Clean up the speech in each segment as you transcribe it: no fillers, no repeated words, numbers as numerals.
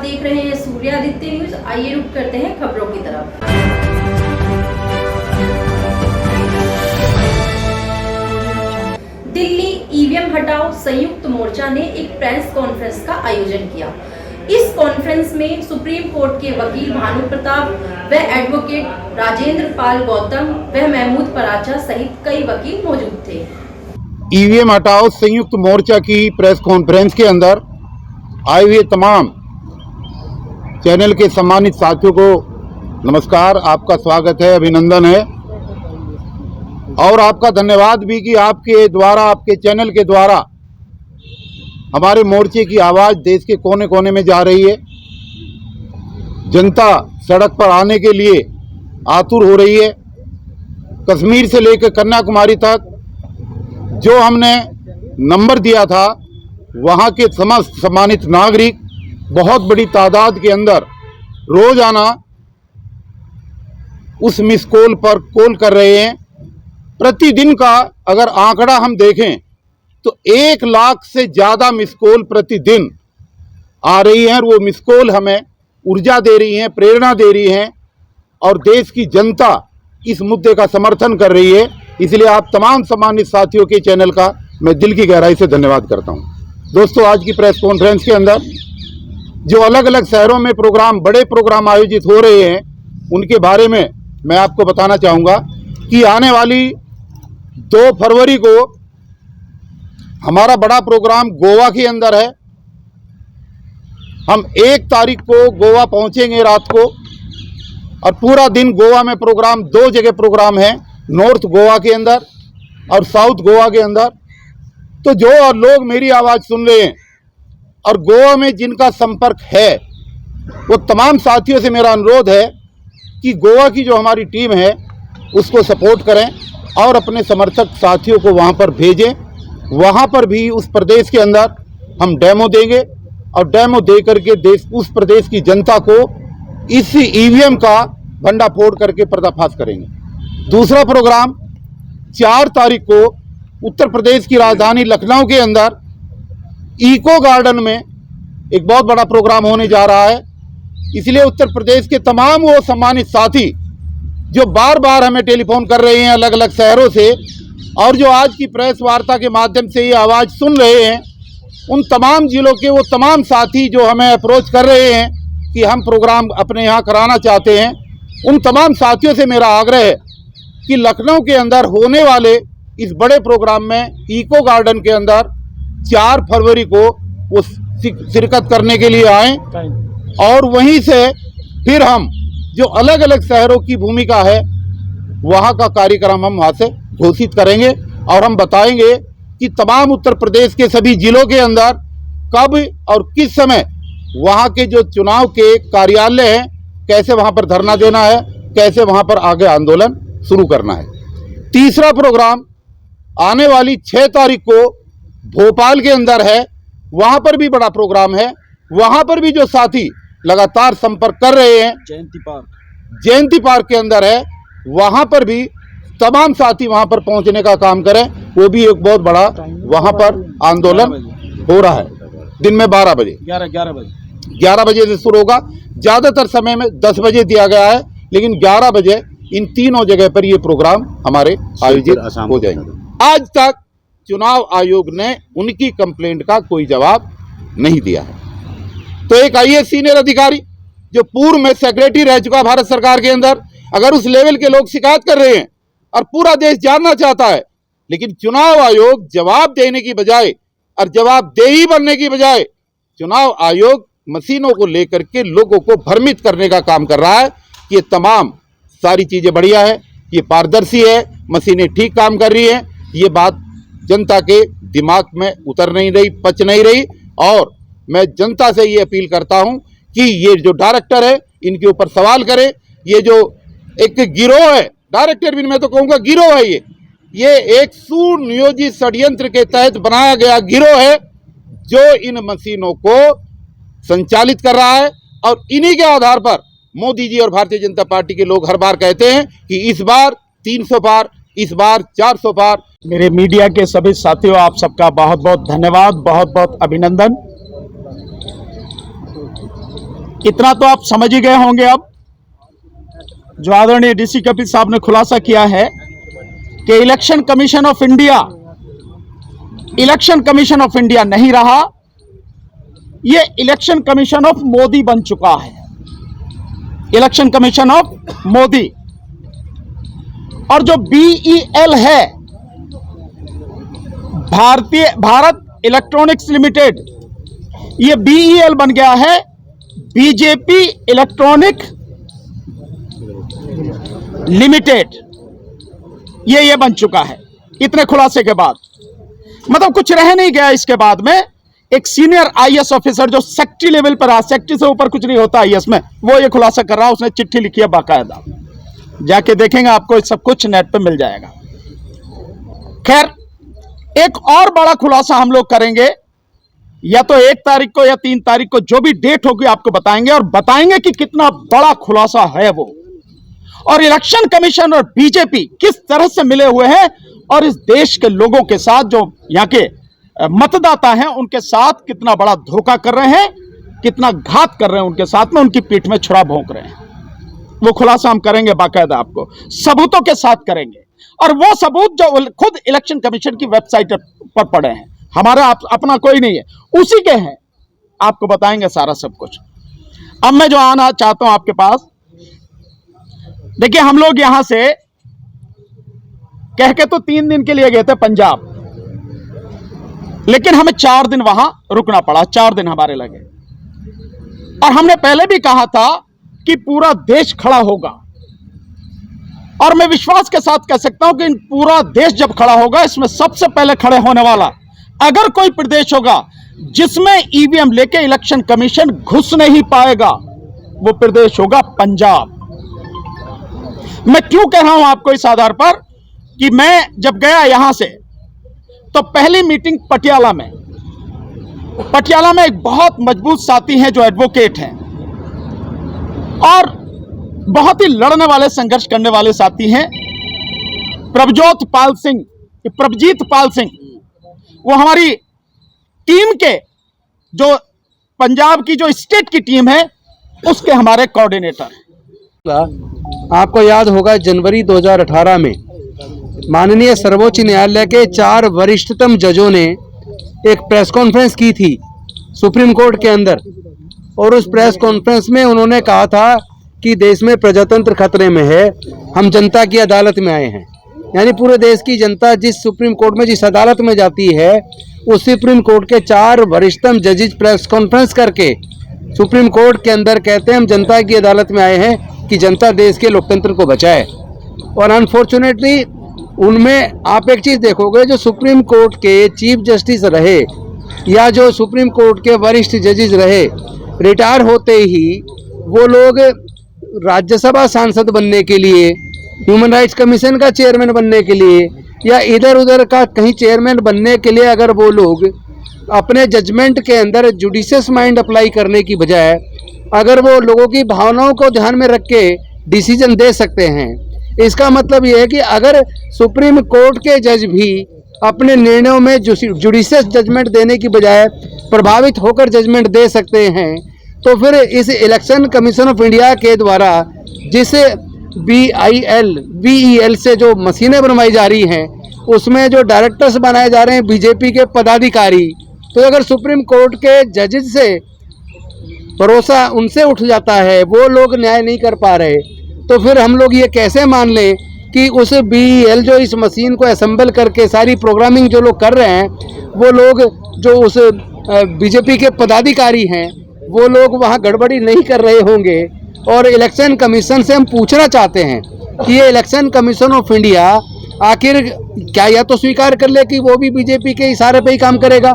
देख रहे हैं सूर्यादित्य न्यूज। आइए रुक करते हैं खबरों की तरफ। दिल्ली ईवीएम हटाओ संयुक्त मोर्चा ने एक प्रेस कॉन्फ्रेंस का आयोजन किया। इस कॉन्फ्रेंस में सुप्रीम कोर्ट के वकील भानु प्रताप व एडवोकेट राजेंद्र पाल गौतम व महमूद पराचा सहित कई वकील मौजूद थे। ईवीएम हटाओ संयुक्त मोर्चा की प्रेस कॉन्फ्रेंस के अंदर आए हुए तमाम चैनल के सम्मानित साथियों को नमस्कार, आपका स्वागत है, अभिनंदन है और आपका धन्यवाद भी कि आपके द्वारा, आपके चैनल के द्वारा हमारे मोर्चे की आवाज़ देश के कोने कोने में जा रही है। जनता सड़क पर आने के लिए आतुर हो रही है। कश्मीर से लेकर कन्याकुमारी तक जो हमने नंबर दिया था, वहाँ के समस्त सम्मानित नागरिक बहुत बड़ी तादाद के अंदर रोजाना उस मिस कॉल पर कॉल कर रहे हैं। प्रतिदिन का अगर आंकड़ा हम देखें तो 1 लाख से ज़्यादा मिस कॉल प्रतिदिन आ रही हैं और वो मिस कॉल हमें ऊर्जा दे रही हैं, प्रेरणा दे रही हैं और देश की जनता इस मुद्दे का समर्थन कर रही है। इसलिए आप तमाम सम्मानित साथियों के चैनल का मैं दिल की गहराई से धन्यवाद करता हूं। दोस्तों, आज की प्रेस कॉन्फ्रेंस के अंदर जो अलग अलग शहरों में प्रोग्राम, बड़े प्रोग्राम आयोजित हो रहे हैं, उनके बारे में मैं आपको बताना चाहूँगा कि आने वाली 2 फरवरी को हमारा बड़ा प्रोग्राम गोवा के अंदर है। हम 1 तारीख को गोवा पहुँचेंगे रात को और पूरा दिन गोवा में प्रोग्राम, 2 जगह प्रोग्राम है, नॉर्थ गोवा के अंदर और साउथ गोवा के अंदर। तो जो लोग मेरी आवाज़ सुन रहे हैं और गोवा में जिनका संपर्क है, वो तमाम साथियों से मेरा अनुरोध है कि गोवा की जो हमारी टीम है उसको सपोर्ट करें और अपने समर्थक साथियों को वहाँ पर भेजें। वहाँ पर भी उस प्रदेश के अंदर हम डेमो देंगे और डेमो दे करके उस प्रदेश की जनता को इस ईवीएम का भंडाफोड़ करके पर्दाफाश करेंगे। दूसरा प्रोग्राम 4 तारीख को उत्तर प्रदेश की राजधानी लखनऊ के अंदर इको गार्डन में एक बहुत बड़ा प्रोग्राम होने जा रहा है। इसलिए उत्तर प्रदेश के तमाम वो सम्मानित साथी जो बार बार हमें टेलीफोन कर रहे हैं अलग अलग शहरों से और जो आज की प्रेस वार्ता के माध्यम से ये आवाज़ सुन रहे हैं, उन तमाम जिलों के वो तमाम साथी जो हमें अप्रोच कर रहे हैं कि हम प्रोग्राम अपने यहाँ कराना चाहते हैं, उन तमाम साथियों से मेरा आग्रह है कि लखनऊ के अंदर होने वाले इस बड़े प्रोग्राम में इको गार्डन के अंदर 4 फरवरी को वो शिरकत करने के लिए आएँ और वहीं से फिर हम जो अलग अलग शहरों की भूमिका है वहाँ का कार्यक्रम हम वहाँ से घोषित करेंगे और हम बताएंगे कि तमाम उत्तर प्रदेश के सभी जिलों के अंदर कब और किस समय वहाँ के जो चुनाव के कार्यालय हैं, कैसे वहाँ पर धरना देना है, कैसे वहाँ पर आगे आंदोलन शुरू करना है। तीसरा प्रोग्राम आने वाली 6 तारीख को भोपाल के अंदर है। वहाँ पर भी बड़ा प्रोग्राम है। वहाँ पर भी जो साथी लगातार संपर्क कर रहे हैं, जयंती पार्क के अंदर है, वहाँ पर भी तमाम साथी वहाँ पर पहुँचने का काम करें। वो भी एक बहुत बड़ा वहाँ पर आंदोलन हो रहा है। दिन में 12 बजे 11 बजे से शुरू होगा। ज़्यादातर समय में 10 बजे दिया गया है, लेकिन 11 बजे इन तीनों जगह पर ये प्रोग्राम हमारे आयोजित हो जाएंगे। आज तक चुनाव आयोग ने उनकी कंप्लेंट का कोई जवाब नहीं दिया है। तो एक आईएएस सीनियर अधिकारी जो पूर्व में सेक्रेटरी रह चुका भारत सरकार के अंदर, अगर उस लेवल के लोग शिकायत कर रहे हैं और पूरा देश जानना चाहता है, लेकिन चुनाव आयोग जवाब देने की बजाय और जवाबदेही बनने की बजाय चुनाव आयोग मशीनों को लेकर के लोगों को भ्रमित करने का काम कर रहा है कि ये तमाम सारी चीज़ें बढ़िया है, ये पारदर्शी है, मशीनें ठीक काम कर रही हैं। ये बात जनता के दिमाग में उतर नहीं रही, पच नहीं रही। और मैं जनता से ये अपील करता हूं कि ये जो डायरेक्टर है इनके ऊपर सवाल करें। ये जो एक गिरोह है, डायरेक्टर भी मैं तो कहूँगा गिरोह है, ये एक सुनियोजित षड्यंत्र के तहत बनाया गया गिरोह है जो इन मशीनों को संचालित कर रहा है। और इन्हीं के आधार पर मोदी जी और भारतीय जनता पार्टी के लोग हर बार कहते हैं कि इस बार 300 पार, इस बार 400 पार। मेरे मीडिया के सभी साथियों, आप सबका बहुत बहुत धन्यवाद, बहुत बहुत अभिनंदन। इतना तो आप समझ ही गए होंगे अब, जो आदरणीय डीसी कपिल साहब ने खुलासा किया है कि इलेक्शन कमीशन ऑफ इंडिया नहीं रहा, ये इलेक्शन कमीशन ऑफ मोदी बन चुका है। Election commission of Modi. और जो BEL है, भारत इलेक्ट्रॉनिक्स लिमिटेड, ये BEL बन गया है बीजेपी इलेक्ट्रॉनिक लिमिटेड। ये बन चुका है इतने खुलासे के बाद। मतलब कुछ रह नहीं गया इसके बाद में। एक सीनियर IAS ऑफिसर जो सेक्रेटरी लेवल पर, सेक्रेटरी से ऊपर कुछ नहीं होता IAS में, वो ये खुलासा कर रहा है। उसने चिट्ठी लिखी है बाकायदा, जाके देखेंगे आपको सब कुछ नेट पे मिल जाएगा। खैर, एक और बड़ा खुलासा हम लोग करेंगे, या तो 1 तारीख को या 3 तारीख को, जो भी डेट होगी आपको बताएंगे, और बताएंगे कि कितना बड़ा खुलासा है वो, और इलेक्शन कमीशन और बीजेपी किस तरह से मिले हुए हैं, और इस देश के लोगों के साथ, जो यहाँ के मतदाता हैं, उनके साथ कितना बड़ा धोखा कर रहे हैं, कितना घात कर रहे हैं उनके साथ में, उनकी पीठ में छुरा भोंक रहे हैं। वो खुलासा हम करेंगे बाकायदा, आपको सबूतों के साथ करेंगे। और वो सबूत जो खुद इलेक्शन कमीशन की वेबसाइट पर पड़े हैं, हमारा अपना कोई नहीं है, उसी के हैं, आपको बताएंगे सारा सब कुछ। अब मैं जो आना चाहता हूं आपके पास, देखिए हम लोग यहां से कह के तो 3 दिन के लिए गए थे पंजाब, लेकिन हमें 4 दिन वहां रुकना पड़ा। 4 दिन हमारे लगे, और हमने पहले भी कहा था कि पूरा देश खड़ा होगा, और मैं विश्वास के साथ कह सकता हूं कि पूरा देश जब खड़ा होगा, इसमें सबसे पहले खड़े होने वाला अगर कोई प्रदेश होगा जिसमें EVM लेके इलेक्शन कमीशन घुस नहीं पाएगा, वो प्रदेश होगा पंजाब। मैं क्यों कह रहा हूं आपको इस आधार पर कि मैं जब गया यहां से, तो पहली मीटिंग पटियाला में एक बहुत मजबूत साथी हैं जो एडवोकेट हैं, और बहुत ही लड़ने वाले, संघर्ष करने वाले साथी हैं, प्रभजीत पाल सिंह। वो हमारी टीम के, जो पंजाब की जो स्टेट की टीम है, उसके हमारे कोऑर्डिनेटर हैं। आपको याद होगा जनवरी 2018 में माननीय सर्वोच्च न्यायालय के 4 वरिष्ठतम जजों ने एक प्रेस कॉन्फ्रेंस की थी सुप्रीम कोर्ट के अंदर, और उस प्रेस कॉन्फ्रेंस में उन्होंने कहा था कि देश में प्रजातंत्र खतरे में है, हम जनता की अदालत में आए हैं। यानी पूरे देश की जनता जिस सुप्रीम कोर्ट में, जिस अदालत में जाती है, उस सुप्रीम कोर्ट के 4 वरिष्ठतम जजेज प्रेस कॉन्फ्रेंस करके सुप्रीम कोर्ट के अंदर कहते हैं हम जनता की अदालत में आए हैं कि जनता देश के लोकतंत्र को बचाए। और अनफॉर्चुनेटली उनमें आप एक चीज़ देखोगे, जो सुप्रीम कोर्ट के चीफ जस्टिस रहे या जो सुप्रीम कोर्ट के वरिष्ठ जजेस रहे, रिटायर होते ही वो लोग राज्यसभा सांसद बनने के लिए, ह्यूमन राइट्स कमीशन का चेयरमैन बनने के लिए, या इधर उधर का कहीं चेयरमैन बनने के लिए, अगर वो लोग अपने जजमेंट के अंदर जुडिशियस माइंड अप्लाई करने की बजाय अगर वो लोगों की भावनाओं को ध्यान में रख के डिसीजन दे सकते हैं, इसका मतलब ये है कि अगर सुप्रीम कोर्ट के जज भी अपने निर्णयों में जुडिशियस जजमेंट देने की बजाय प्रभावित होकर जजमेंट दे सकते हैं, तो फिर इस इलेक्शन कमीशन ऑफ इंडिया के द्वारा जिस BEL से जो मशीनें बनवाई जा रही हैं, उसमें जो डायरेक्टर्स बनाए जा रहे हैं बीजेपी के पदाधिकारी, तो अगर सुप्रीम कोर्ट के जजेस से भरोसा उनसे उठ जाता है, वो लोग न्याय नहीं कर पा रहे, तो फिर हम लोग ये कैसे मान लें कि उस BEL जो इस मशीन को असेंबल करके सारी प्रोग्रामिंग जो लोग कर रहे हैं, वो लोग जो उस बीजेपी के पदाधिकारी हैं, वो लोग वहाँ गड़बड़ी नहीं कर रहे होंगे। और इलेक्शन कमीशन से हम पूछना चाहते हैं कि ये इलेक्शन कमीशन ऑफ इंडिया आखिर क्या या तो स्वीकार कर ले कि वो भी बीजेपी के इशारे पे ही काम करेगा,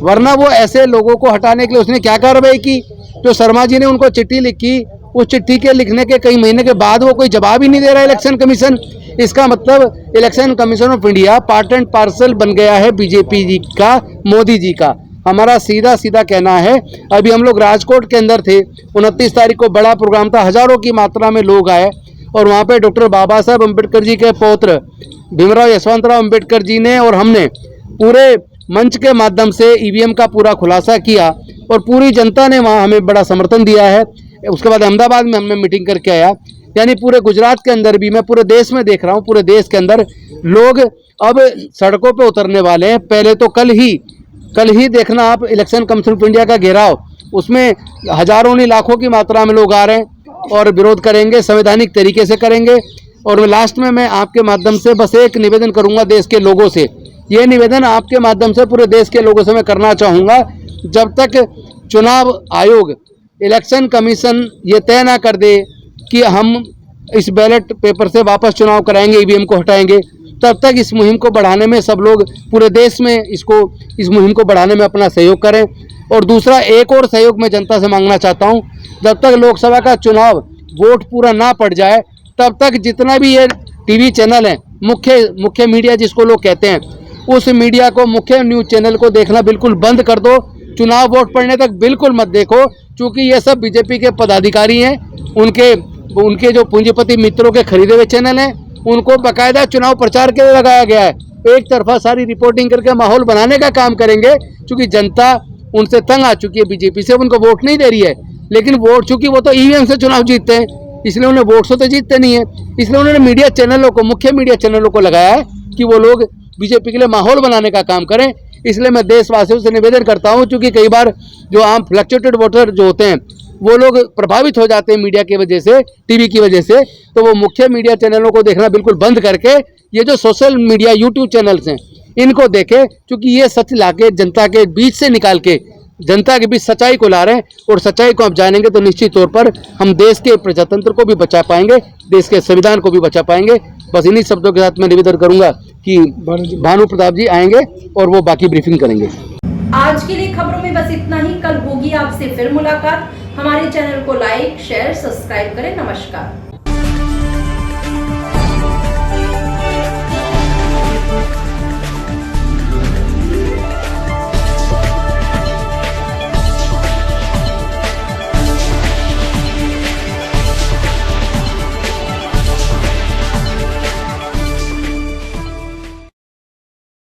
वरना वो ऐसे लोगों को हटाने के लिए उसने क्या कार्रवाई की। जो शर्मा जी ने उनको चिट्ठी लिखी, उस चिट्ठी के लिखने के कई महीने के बाद वो कोई जवाब ही नहीं दे रहा इलेक्शन कमीशन। इसका मतलब election commission of India part and parcel बन गया है बीजेपी जी का, मोदी जी का। हमारा सीधा सीधा कहना है, अभी हम लोग राजकोट के अंदर थे, 29 तारीख को बड़ा प्रोग्राम था, हजारों की मात्रा में लोग आए, और वहाँ पे डॉक्टर बाबा साहब अम्बेडकर जी के पौत्र भीमराव यशवंतराव अम्बेडकर जी ने और हमने पूरे मंच के माध्यम से ईवीएम का पूरा खुलासा किया और पूरी जनता ने वहाँ हमें बड़ा समर्थन दिया है। उसके बाद अहमदाबाद में हमने मीटिंग करके आया, यानी पूरे गुजरात के अंदर भी, मैं पूरे देश में देख रहा हूँ, पूरे देश के अंदर लोग अब सड़कों पे उतरने वाले हैं। पहले तो कल ही देखना आप इलेक्शन कमीशन ऑफ इंडिया का घेराव, उसमें हजारों नहीं लाखों की मात्रा में लोग आ रहे हैं और विरोध करेंगे, संवैधानिक तरीके से करेंगे। और लास्ट में मैं आपके माध्यम से बस एक निवेदन करूंगा देश के लोगों से, ये निवेदन आपके माध्यम से पूरे देश के लोगों से मैं करना चाहूँगा, जब तक चुनाव आयोग, इलेक्शन कमीशन ये तय ना कर दे कि हम इस बैलेट पेपर से वापस चुनाव कराएंगे, ईवीएम को हटाएंगे, तब तक इस मुहिम को बढ़ाने में सब लोग पूरे देश में इस मुहिम को बढ़ाने में अपना सहयोग करें। और दूसरा, एक और सहयोग मैं जनता से मांगना चाहता हूं, जब तक लोकसभा का चुनाव वोट पूरा ना पड़ जाए, तब तक जितना भी ये टीवी चैनल है, मुख्य मीडिया जिसको लोग कहते हैं, उस मीडिया को, मुख्य न्यूज़ चैनल को देखना बिल्कुल बंद कर दो। चुनाव वोट पड़ने तक बिल्कुल मत देखो, क्योंकि ये सब बीजेपी के पदाधिकारी हैं, उनके जो पूंजीपति मित्रों के खरीदे हुए चैनल हैं, उनको बाकायदा चुनाव प्रचार के लिए लगाया गया है। एक तरफा सारी रिपोर्टिंग करके माहौल बनाने का काम करेंगे, क्योंकि जनता उनसे तंग आ चुकी है, बीजेपी से उनको वोट नहीं दे रही है। लेकिन वोट, चूंकि वो तो ईवीएम से चुनाव जीतते हैं, इसलिए उन्हें वोट से तो जीतते नहीं है, इसलिए उन्होंने मीडिया चैनलों को, मुख्य मीडिया चैनलों को लगाया है कि वो लोग बीजेपी के लिए माहौल बनाने का काम करें। इसलिए मैं देशवासियों से निवेदन करता हूं, क्योंकि कई बार जो आम फ्लक्चुएटेड वोटर जो होते हैं, वो लोग प्रभावित हो जाते हैं मीडिया की वजह से, टीवी की वजह से, तो वो मुख्य मीडिया चैनलों को देखना बिल्कुल बंद करके ये जो सोशल मीडिया यूट्यूब चैनल्स हैं, इनको देखें, क्योंकि ये सच लाके जनता के बीच से निकाल के जनता के बीच सच्चाई को ला रहे हैं। और सच्चाई को आप जानेंगे तो निश्चित तौर पर हम देश के प्रजातंत्र को भी बचा पाएंगे, देश के संविधान को भी बचा पाएंगे। बस इन्हीं शब्दों के साथ मैं निवेदन करूंगा कि भानु प्रताप जी आएंगे और वो बाकी ब्रीफिंग करेंगे। आज के लिए खबरों में बस इतना ही। कल होगी आपसे फिर मुलाकात। हमारे चैनल को लाइक, शेयर, सब्सक्राइब करें। नमस्कार।